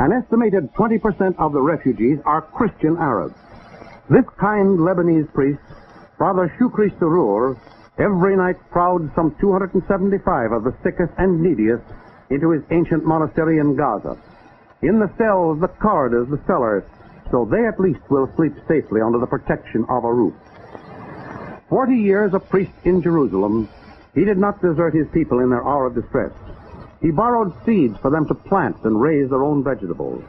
An estimated 20% of the refugees are Christian Arabs. This kind Lebanese priest, Father Shukri Surur, every night crowds some 275 of the sickest and neediest into his ancient monastery in Gaza. In the cells, the corridors, the cellars, so they at least will sleep safely under the protection of a roof. 40 years a priest in Jerusalem, he did not desert his people in their hour of distress. He borrowed seeds for them to plant and raise their own vegetables.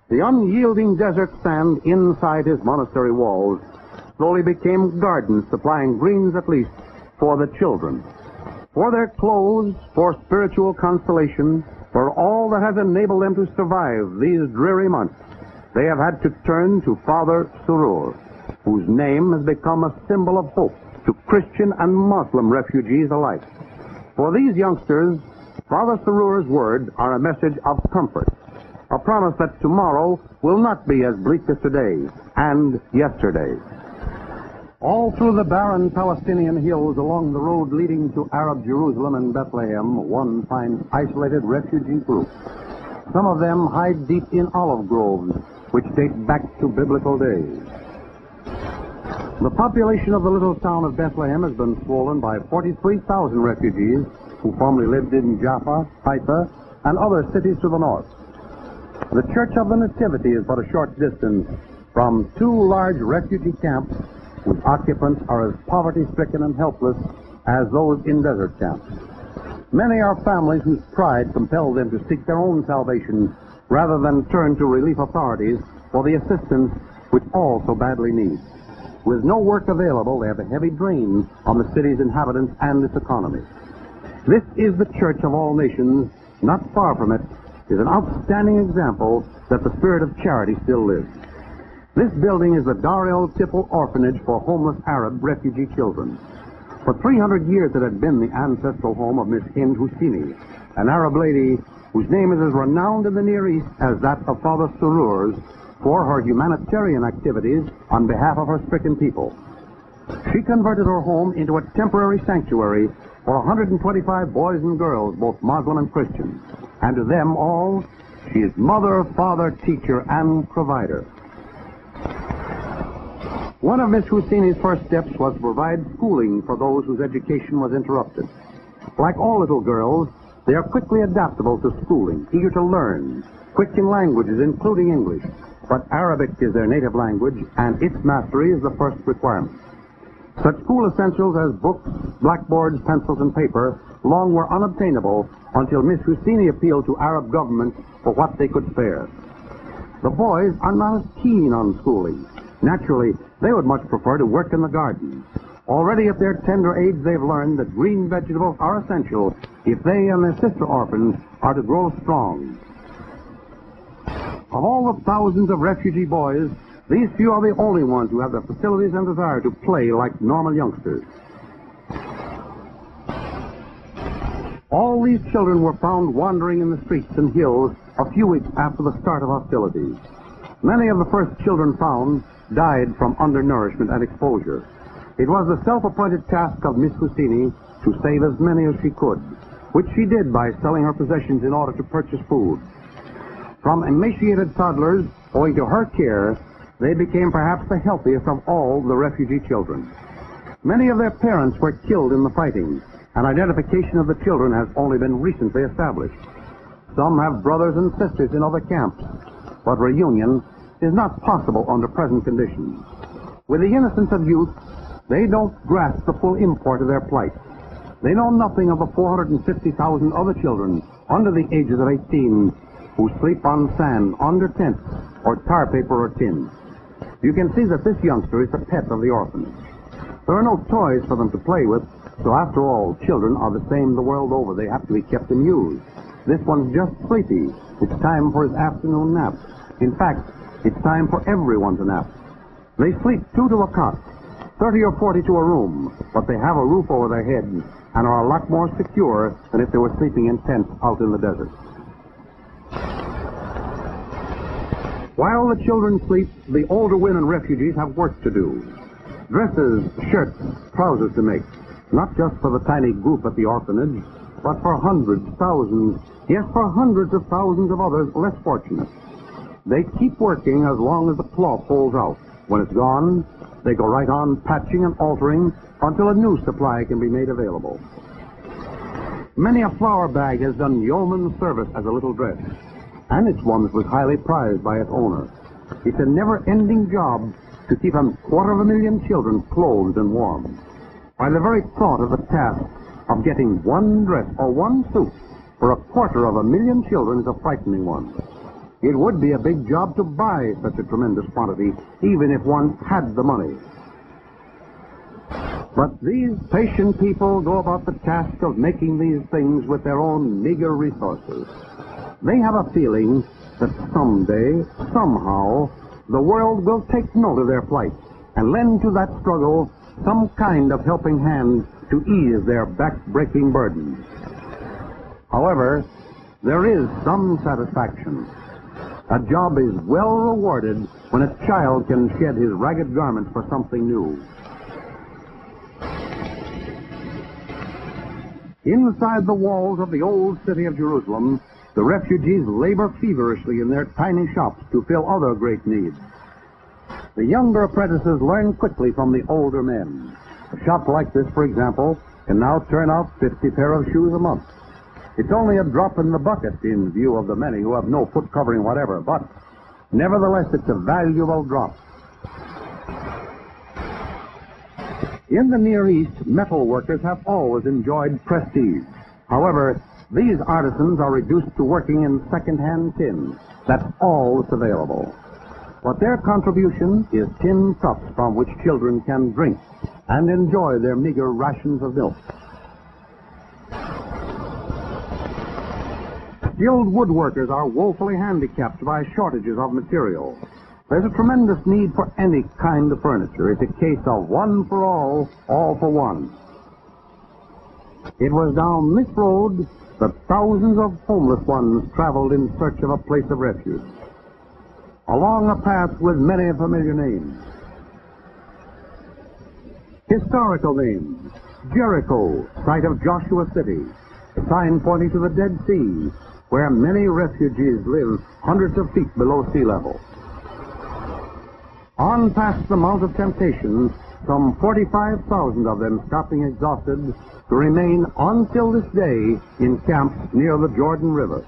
The unyielding desert sand inside his monastery walls slowly became gardens supplying greens at least for the children. For their clothes, for spiritual consolation, for all that has enabled them to survive these dreary months, they have had to turn to Father Surur, whose name has become a symbol of hope to Christian and Muslim refugees alike. For these youngsters, Father Surur's words are a message of comfort, a promise that tomorrow will not be as bleak as today and yesterday. All through the barren Palestinian hills along the road leading to Arab Jerusalem and Bethlehem, one finds isolated refugee groups. Some of them hide deep in olive groves, which date back to biblical days. The population of the little town of Bethlehem has been swollen by 43,000 refugees who formerly lived in Jaffa, Haifa, and other cities to the north. The Church of the Nativity is but a short distance from two large refugee camps whose occupants are as poverty-stricken and helpless as those in desert camps. Many are families whose pride compels them to seek their own salvation rather than turn to relief authorities for the assistance which all so badly need. With no work available, they have a heavy drain on the city's inhabitants and its economy. This is the Church of all nations. Not far from it is an outstanding example that the spirit of charity still lives. This building is the Dar el Tipple Orphanage for homeless Arab refugee children. For 300 years it had been the ancestral home of Miss Hind Husseini, an Arab lady whose name is as renowned in the Near East as that of Father Surur's for her humanitarian activities on behalf of her stricken people. She converted her home into a temporary sanctuary for 125 boys and girls, both Muslim and Christian. And to them all, she is mother, father, teacher, and provider. One of Miss Husseini's first steps was to provide schooling for those whose education was interrupted. Like all little girls, they are quickly adaptable to schooling, eager to learn, quick in languages, including English. But Arabic is their native language, and its mastery is the first requirement. Such school essentials as books, blackboards, pencils, and paper long were unobtainable until Miss Husseini appealed to Arab governments for what they could spare. The boys are not as keen on schooling. Naturally, they would much prefer to work in the garden. Already at their tender age, they've learned that green vegetables are essential if they and their sister orphans are to grow strong. Of all the thousands of refugee boys, these few are the only ones who have the facilities and desire to play like normal youngsters. All these children were found wandering in the streets and hills a few weeks after the start of hostilities. Many of the first children found died from undernourishment and exposure. It was the self-appointed task of Miss Husseini to save as many as she could, which she did by selling her possessions in order to purchase food. From emaciated toddlers, owing to her care, they became perhaps the healthiest of all the refugee children. Many of their parents were killed in the fighting, and identification of the children has only been recently established. Some have brothers and sisters in other camps, but reunion is not possible under present conditions. With the innocence of youth, they don't grasp the full import of their plight. They know nothing of the 450,000 other children under the ages of 18 who sleep on sand, under tents, or tar paper or tin. You can see that this youngster is the pet of the orphans. There are no toys for them to play with, so after all, children are the same the world over. They have to be kept amused. This one's just sleepy. It's time for his afternoon nap. In fact, it's time for everyone to nap. They sleep 2 to a cot, 30 or 40 to a room, but they have a roof over their heads and are a lot more secure than if they were sleeping in tents out in the desert. While the children sleep, the older women refugees have work to do. Dresses, shirts, trousers to make, not just for the tiny group at the orphanage, but for hundreds, thousands, Yes, for hundreds of thousands of others less fortunate. They keep working as long as the cloth holds out. When it's gone, they go right on patching and altering until a new supply can be made available. Many a flour bag has done yeoman service as a little dress, and it's one that was highly prized by its owner. It's a never-ending job to keep 250,000 children clothed and warm. By the very thought of the task of getting one dress or one suit for 250,000 children is a frightening one. It would be a big job to buy such a tremendous quantity, even if one had the money. But these patient people go about the task of making these things with their own meager resources. They have a feeling that someday, somehow, the world will take note of their plight and lend to that struggle some kind of helping hand to ease their back-breaking burdens. However, there is some satisfaction. A job is well rewarded when a child can shed his ragged garments for something new. Inside the walls of the old city of Jerusalem, the refugees labor feverishly in their tiny shops to fill other great needs. The younger apprentices learn quickly from the older men. A shop like this, for example, can now turn out 50 pair of shoes a month. It's only a drop in the bucket in view of the many who have no foot covering whatever, but nevertheless it's a valuable drop. In the Near East, metal workers have always enjoyed prestige. However, these artisans are reduced to working in second-hand tin. That's all that's available. But their contribution is tin cups from which children can drink and enjoy their meager rations of milk. Skilled woodworkers are woefully handicapped by shortages of material. There's a tremendous need for any kind of furniture. It's a case of one for all for one. It was down this road that thousands of homeless ones traveled in search of a place of refuge. Along a path with many familiar names. Historical names: Jericho, site of Joshua City, a sign pointing to the Dead Sea, where many refugees live hundreds of feet below sea level. On past the Mount of Temptation, some 45,000 of them stopping exhausted to remain until this day in camps near the Jordan River.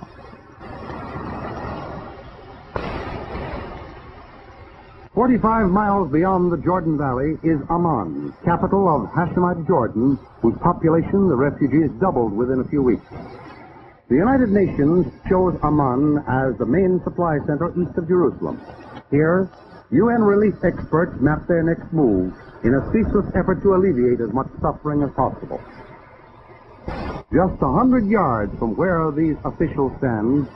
"45 miles beyond the Jordan Valley is Amman, capital of Hashemite Jordan, whose population the refugees doubled within a few weeks. The United Nations chose Amman as the main supply center east of Jerusalem. Here, UN relief experts map their next move in a ceaseless effort to alleviate as much suffering as possible. Just 100 yards from where these officials stand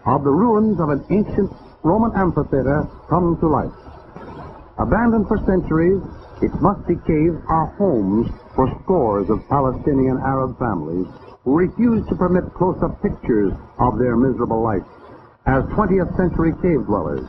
are the ruins of an ancient Roman amphitheater come to life. Abandoned for centuries, its musty caves are homes for scores of Palestinian Arab families who refuse to permit close-up pictures of their miserable life as 20th century cave dwellers